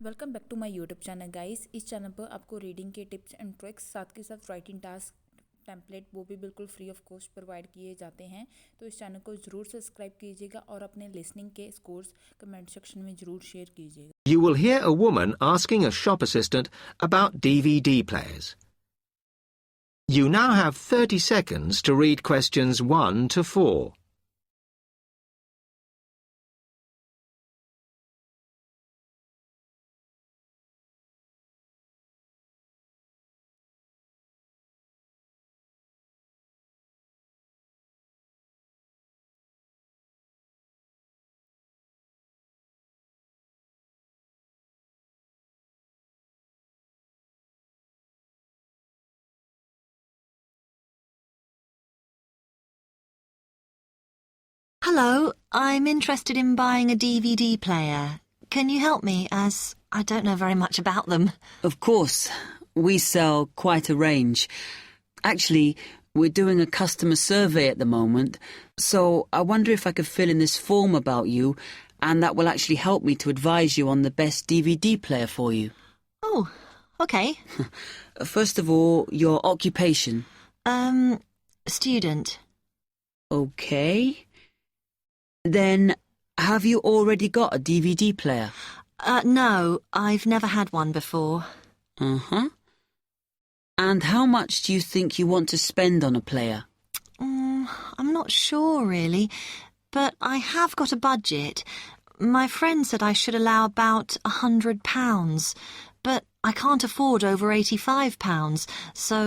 Welcome back to my YouTube channel guys. इस channel पर आपको रीडिंग के टिप्स एंड ट्रिक्स साथ के साथ राइटिंग टास्क टेम्पलेट वो भी बिल्कुल फ्री ऑफ कॉस्ट प्रोवाइड किए जाते हैं। तो इस चैनल को ज़रूर सब्सक्राइब कीजिएगा और अपने लिसनिंग के स्कोर्स कमेंट सेक्शन में ज़रूर शेयर कीजिएगा। You will hear a woman asking a shop assistant about DVD players. You now have 30 seconds to read questions 1 to 4. Hello, I'm interested in buying a DVD player. Can you help me, as I don't know very much about them? Of course. We sell quite a range. Actually, we're doing a customer survey at the moment, so I wonder if I could fill in this form about you, and that will actually help me to advise you on the best DVD player for you. Oh, okay. First of all, your occupation. Student. Okay. Then, have you already got a DVD player? No, I've never had one before. Uh-huh. And how much do you think you want to spend on a player? I'm not sure, really, but I have got a budget. My friend said I should allow about £100, but I can't afford over £85, so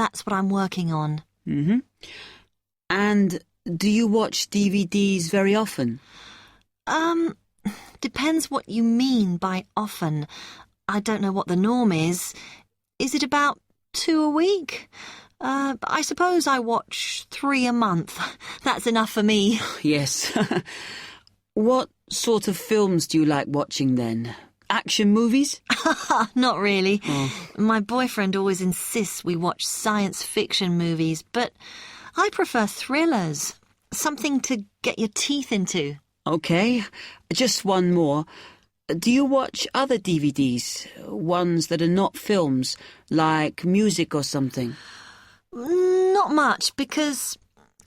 that's what I'm working on. Mm-hmm. And do you watch DVDs very often? Depends what you mean by often. I don't know what the norm is. Is it about 2 a week? I suppose I watch 3 a month. That's enough for me. Yes. What sort of films do you like watching then? Action movies? Not really. Oh. My boyfriend always insists we watch science fiction movies, but I prefer thrillers. Something to get your teeth into. Okay, just one more. Do you watch other DVDs? Ones that are not films, like music or something? Not much, because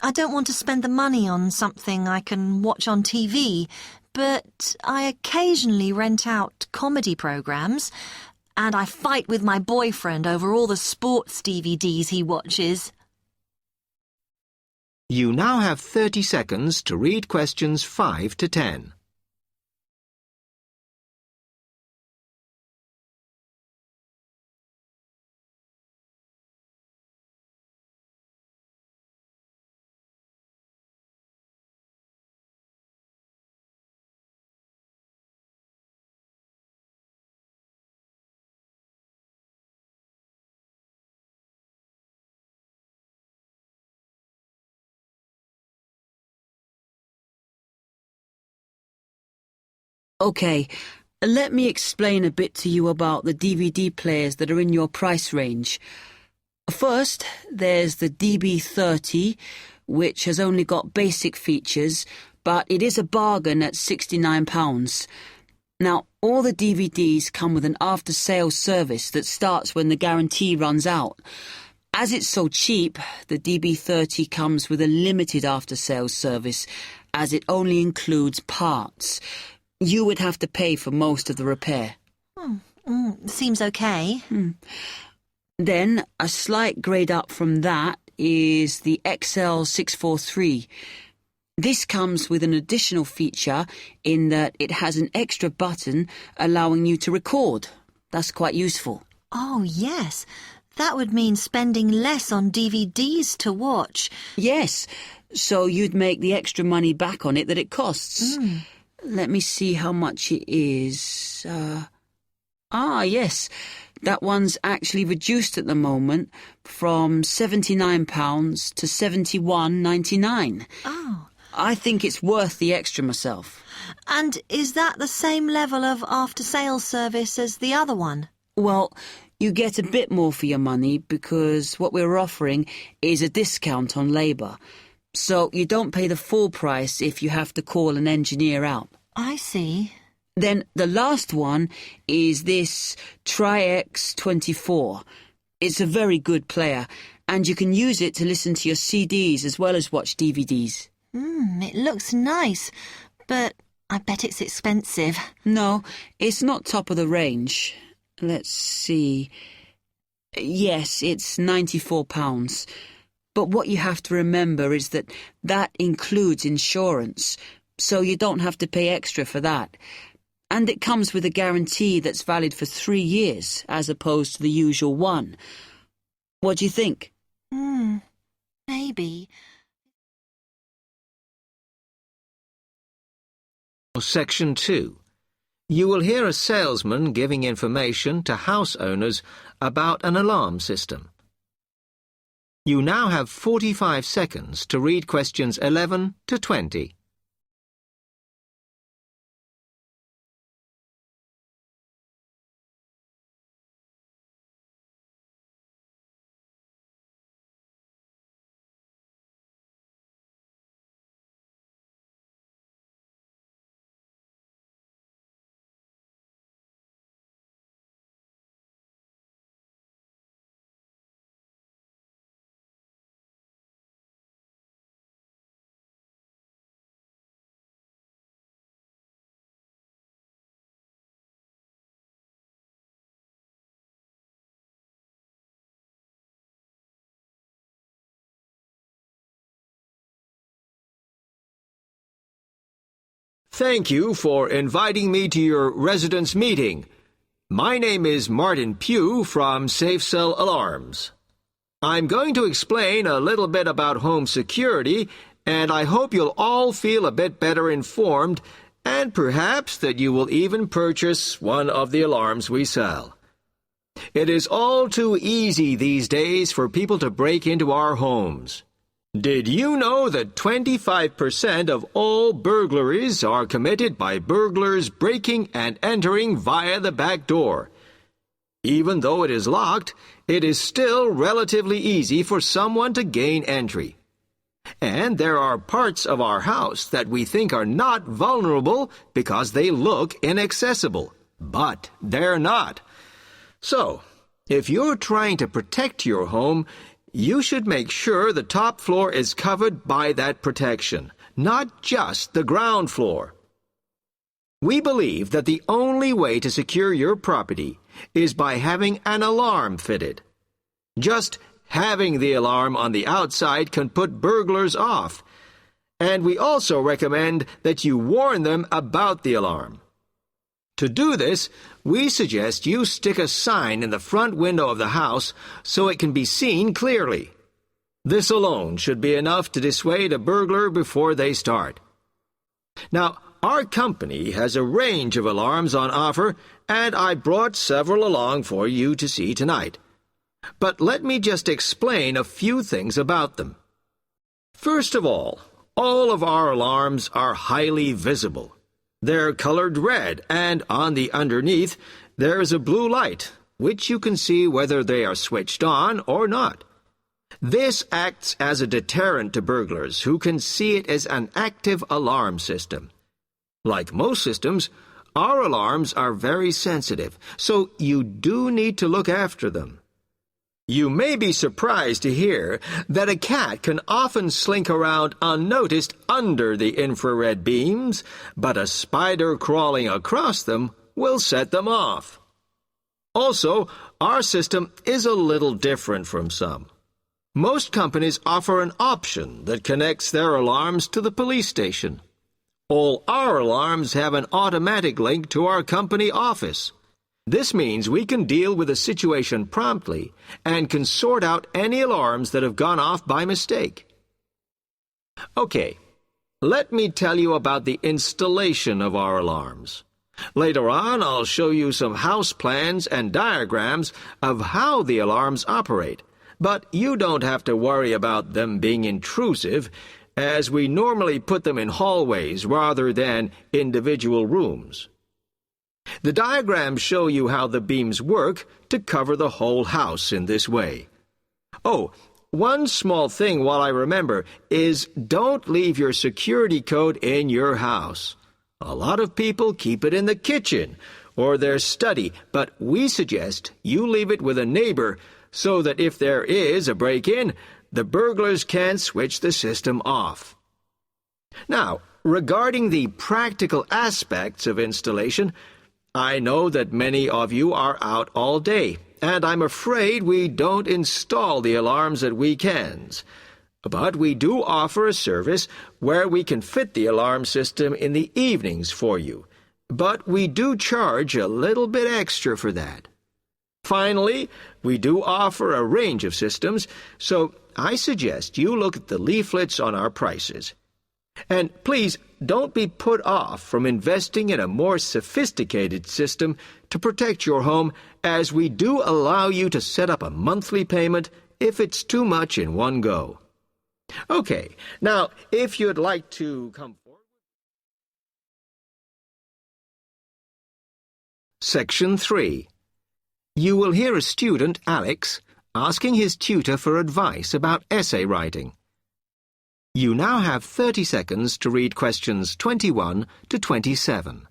I don't want to spend the money on something I can watch on TV, but I occasionally rent out comedy programs, and I fight with my boyfriend over all the sports DVDs he watches. You now have 30 seconds to read questions 5 to 10. Okay, let me explain a bit to you about the DVD players that are in your price range. First, there's the DB30, which has only got basic features, but it is a bargain at £69. Now, all the DVDs come with an after-sales service that starts when the guarantee runs out. As it's so cheap, the DB30 comes with a limited after-sales service, as it only includes parts. You would have to pay for most of the repair. Seems okay. Then, a slight grade up from that is the XL643. This comes with an additional feature in that it has an extra button allowing you to record. That's quite useful. Oh, yes. That would mean spending less on DVDs to watch. Yes, so you'd make the extra money back on it that it costs. Let me see how much it is. Yes, that one's actually reduced at the moment from £79 to £71.99. Oh. I think it's worth the extra myself. And is that the same level of after-sales service as the other one? Well, you get a bit more for your money because what we're offering is a discount on labour. So you don't pay the full price if you have to call an engineer out. I see. Then the last one is this Tri-X24. It's a very good player, and you can use it to listen to your CDs as well as watch DVDs. It looks nice, but I bet it's expensive. No, it's not top of the range. Let's see. Yes, it's £94. But what you have to remember is that includes insurance, so you don't have to pay extra for that. And it comes with a guarantee that's valid for 3 years, as opposed to the usual one. What do you think? Maybe. Section 2. You will hear a salesman giving information to house owners about an alarm system. You now have 45 seconds to read questions 11 to 20. Thank you for inviting me to your residence meeting. My name is Martin Pugh from Safe Cell Alarms. I'm going to explain a little bit about home security, and I hope you'll all feel a bit better informed, and perhaps that you will even purchase one of the alarms we sell. It is all too easy these days for people to break into our homes. Did you know that 25% of all burglaries are committed by burglars breaking and entering via the back door? Even though it is locked, it is still relatively easy for someone to gain entry. And there are parts of our house that we think are not vulnerable because they look inaccessible. But they're not. So, if you're trying to protect your home, you should make sure the top floor is covered by that protection, not just the ground floor. We believe that the only way to secure your property is by having an alarm fitted. Just having the alarm on the outside can put burglars off, and we also recommend that you warn them about the alarm. To do this, we suggest you stick a sign in the front window of the house so it can be seen clearly. This alone should be enough to dissuade a burglar before they start. Now, our company has a range of alarms on offer, and I brought several along for you to see tonight. But let me just explain a few things about them. First of all of our alarms are highly visible. They're colored red, and on the underneath, there's a blue light, which you can see whether they are switched on or not. This acts as a deterrent to burglars who can see it as an active alarm system. Like most systems, our alarms are very sensitive, so you do need to look after them. You may be surprised to hear that a cat can often slink around unnoticed under the infrared beams, but a spider crawling across them will set them off. Also, our system is a little different from some. Most companies offer an option that connects their alarms to the police station. All our alarms have an automatic link to our company office. This means we can deal with a situation promptly and can sort out any alarms that have gone off by mistake. Okay, let me tell you about the installation of our alarms. Later on, I'll show you some house plans and diagrams of how the alarms operate, but you don't have to worry about them being intrusive, as we normally put them in hallways rather than individual rooms. The diagrams show you how the beams work to cover the whole house in this way. Oh, one small thing while I remember is don't leave your security code in your house. A lot of people keep it in the kitchen or their study, but we suggest you leave it with a neighbor so that if there is a break-in, the burglars can't switch the system off. Now, regarding the practical aspects of installation, I know that many of you are out all day, and I'm afraid we don't install the alarms at weekends. But we do offer a service where we can fit the alarm system in the evenings for you. But we do charge a little bit extra for that. Finally, we do offer a range of systems, so I suggest you look at the leaflets on our prices. And please don't be put off from investing in a more sophisticated system to protect your home, as we do allow you to set up a monthly payment if it's too much in one go. Okay, now if you'd like to come forward. Section 3. You will hear a student, Alex, asking his tutor for advice about essay writing. You now have 30 seconds to read questions 21 to 27.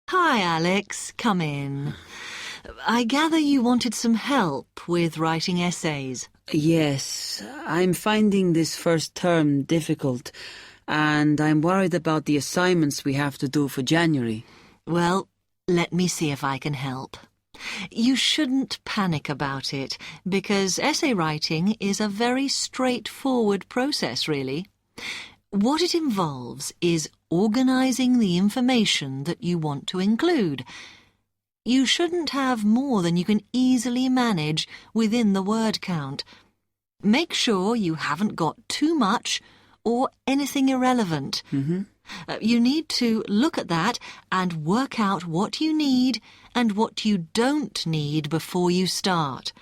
Hi, Alex. Come in. I gather you wanted some help with writing essays. Yes, I'm finding this first term difficult, and I'm worried about the assignments we have to do for January. Well, let me see if I can help. You shouldn't panic about it, because essay writing is a very straightforward process, really. What it involves is organising the information that you want to include. You shouldn't have more than you can easily manage within the word count. Make sure you haven't got too much or anything irrelevant. You need to look at that and work out what you need and what you don't need before you start.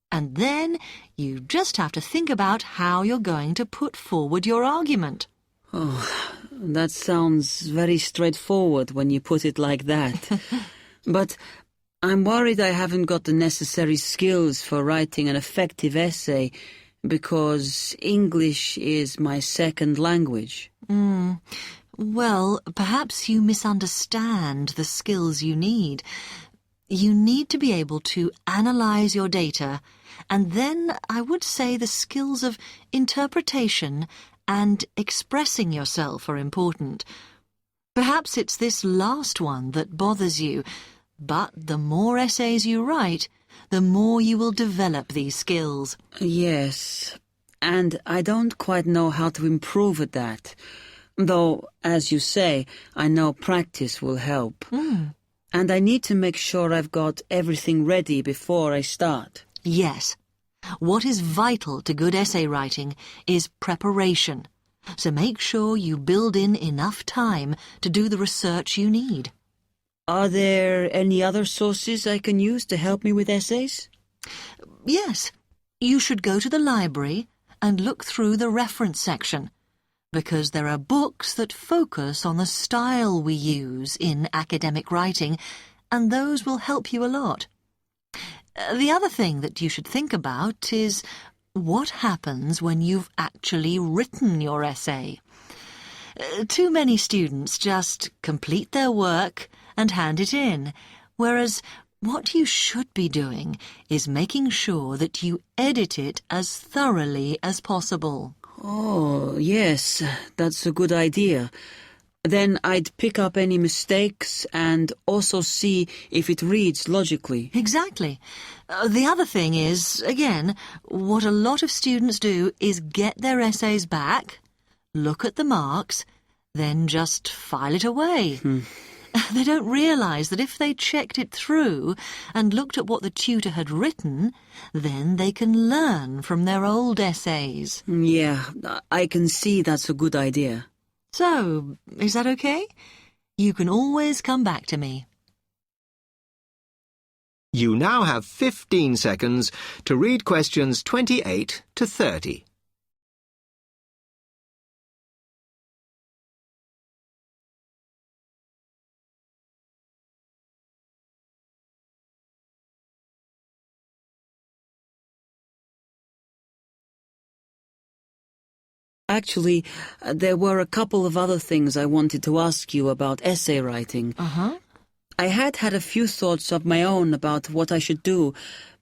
And then you just have to think about how you're going to put forward your argument. Oh, that sounds very straightforward when you put it like that. But I'm worried I haven't got the necessary skills for writing an effective essay because English is my second language. Well, perhaps you misunderstand the skills you need. You need to be able to analyse your data, and then I would say the skills of interpretation and expressing yourself are important. Perhaps it's this last one that bothers you, but the more essays you write, the more you will develop these skills. Yes, and I don't quite know how to improve at that. Though, as you say, I know practice will help. And I need to make sure I've got everything ready before I start. Yes. What is vital to good essay writing is preparation. So make sure you build in enough time to do the research you need. Are there any other sources I can use to help me with essays? Yes. You should go to the library and look through the reference section, because there are books that focus on the style we use in academic writing, and those will help you a lot. The other thing that you should think about is what happens when you've actually written your essay. Too many students just complete their work and hand it in, whereas what you should be doing is making sure that you edit it as thoroughly as possible. Oh, yes, that's a good idea. Then I'd pick up any mistakes and also see if it reads logically. Exactly. The other thing is, again, what a lot of students do is get their essays back, look at the marks, then just file it away. They don't realise that if they checked it through and looked at what the tutor had written, then they can learn from their old essays. Yeah, I can see that's a good idea. So, is that okay? You can always come back to me. You now have 15 seconds to read questions 28 to 30. Actually, there were a couple of other things I wanted to ask you about essay writing. Uh-huh. I had a few thoughts of my own about what I should do,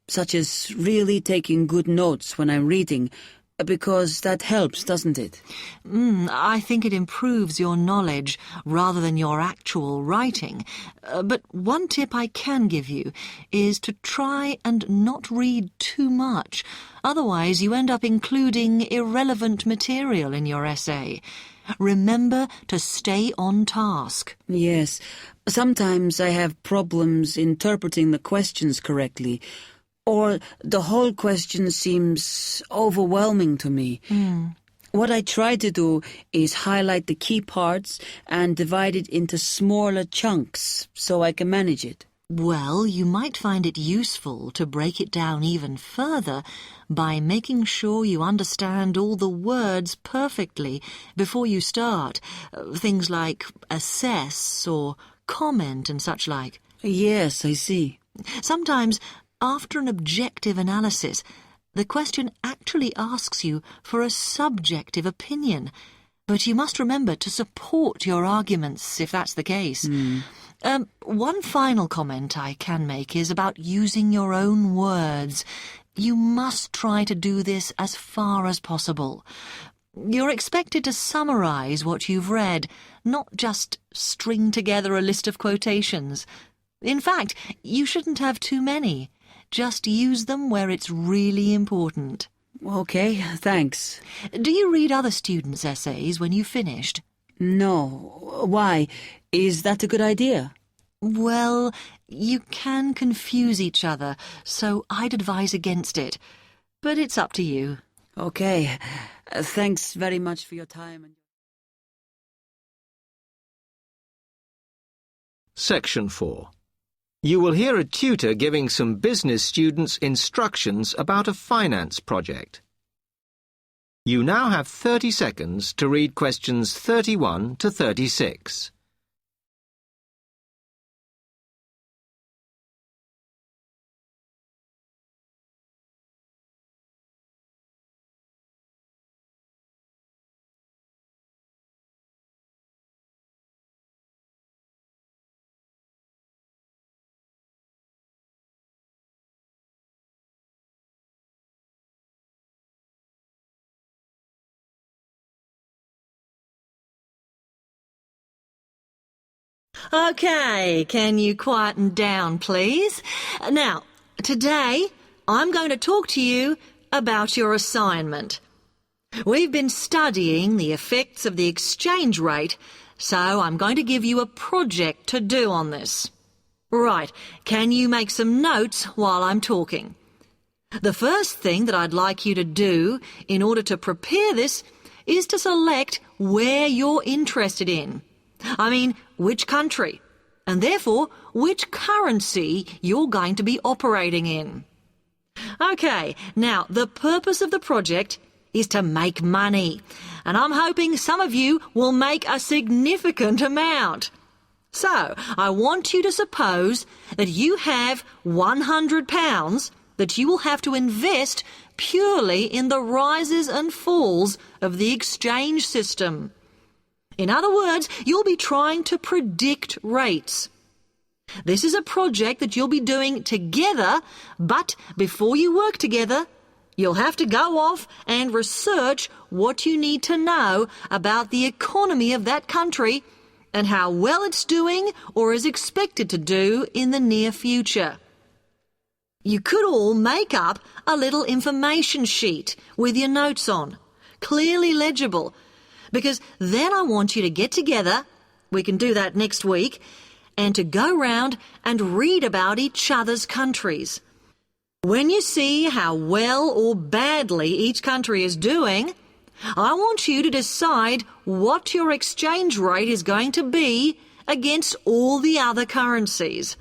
such as really taking good notes when I'm reading, because that helps, doesn't it? I think it improves your knowledge rather than your actual writing. But one tip I can give you is to try and not read too much. Otherwise, you end up including irrelevant material in your essay. Remember to stay on task. Yes. Sometimes I have problems interpreting the questions correctly, or the whole question seems overwhelming to me. What I try to do is highlight the key parts and divide it into smaller chunks so I can manage it. Well, you might find it useful to break it down even further by making sure you understand all the words perfectly before you start. Things like assess or comment and such like. Yes, I see. Sometimes, after an objective analysis, the question actually asks you for a subjective opinion. But you must remember to support your arguments if that's the case. One final comment I can make is about using your own words. You must try to do this as far as possible. You're expected to summarize what you've read, not just string together a list of quotations. In fact, you shouldn't have too many. Just use them where it's really important. Okay, thanks. Do you read other students' essays when you've finished? No. Why? Is that a good idea? Well, you can confuse each other, so I'd advise against it. But it's up to you. Okay. Thanks very much for your time. Section 4. You will hear a tutor giving some business students instructions about a finance project. You now have 30 seconds to read questions 31 to 36. Okay, can you quieten down, please? Now, today I'm going to talk to you about your assignment. We've been studying the effects of the exchange rate, so I'm going to give you a project to do on this. Right, can you make some notes while I'm talking? The first thing that I'd like you to do in order to prepare this is to select where you're interested in. I mean, which country, and therefore which currency you're going to be operating in. Okay, now the purpose of the project is to make money, and I'm hoping some of you will make a significant amount. So, I want you to suppose that you have £100 that you will have to invest purely in the rises and falls of the exchange system. In other words, you'll be trying to predict rates. This is a project that you'll be doing together, but before you work together, you'll have to go off and research what you need to know about the economy of that country and how well it's doing or is expected to do in the near future. You could all make up a little information sheet with your notes on, clearly legible, because then I want you to get together, we can do that next week, and to go round and read about each other's countries. When you see how well or badly each country is doing, I want you to decide what your exchange rate is going to be against all the other currencies.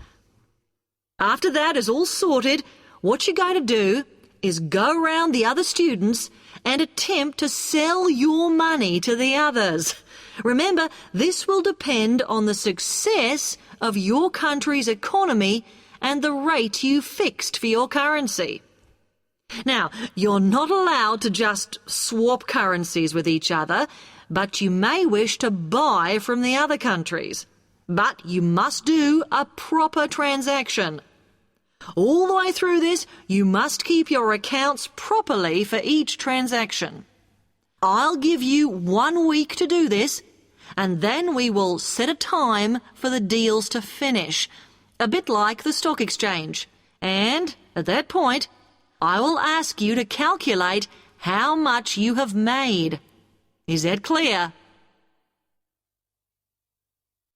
After that is all sorted, what you're going to do is go around the other students and attempt to sell your money to the others. Remember, this will depend on the success of your country's economy and the rate you fixed for your currency. Now, you're not allowed to just swap currencies with each other, but you may wish to buy from the other countries. But you must do a proper transaction. All the way through this, you must keep your accounts properly for each transaction. I'll give you 1 week to do this, and then we will set a time for the deals to finish, a bit like the stock exchange. And at that point, I will ask you to calculate how much you have made. Is that clear?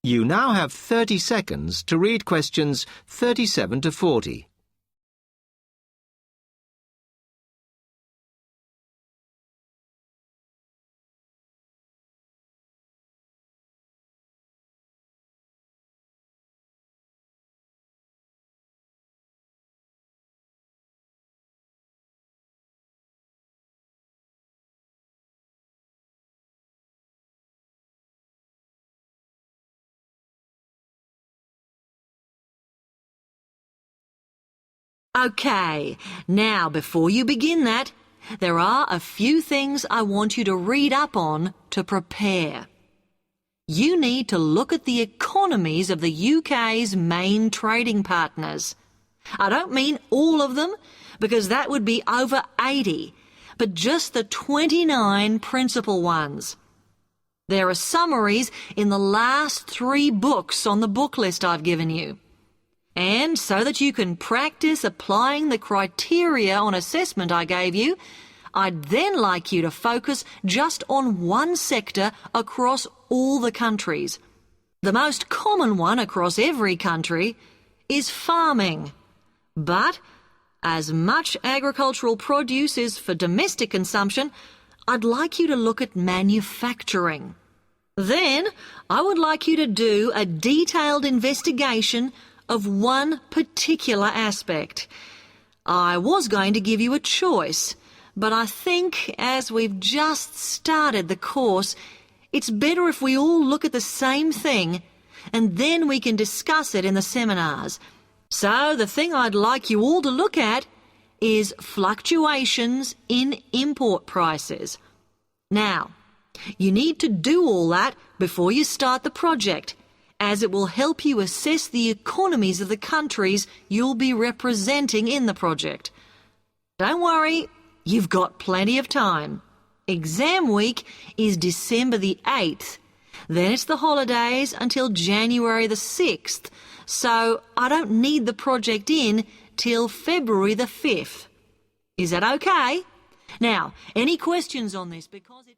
You now have 30 seconds to read questions 37 to 40. Okay, now before you begin that, there are a few things I want you to read up on to prepare. You need to look at the economies of the UK's main trading partners. I don't mean all of them, because that would be over 80, but just the 29 principal ones. There are summaries in the last 3 books on the book list I've given you. And so that you can practice applying the criteria on assessment I gave you, I'd then like you to focus just on one sector across all the countries. The most common one across every country is farming. But as much agricultural produce is for domestic consumption, I'd like you to look at manufacturing. Then I would like you to do a detailed investigation of one particular aspect. I was going to give you a choice, but I think as we've just started the course, it's better if we all look at the same thing and then we can discuss it in the seminars. So the thing I'd like you all to look at is fluctuations in import prices. Now, you need to do all that before you start the project, as it will help you assess the economies of the countries you'll be representing in the project. Don't worry, you've got plenty of time. Exam week is December the 8th. Then it's the holidays until January the 6th, so I don't need the project in till February the 5th. Is that okay? Now, any questions on this? Because it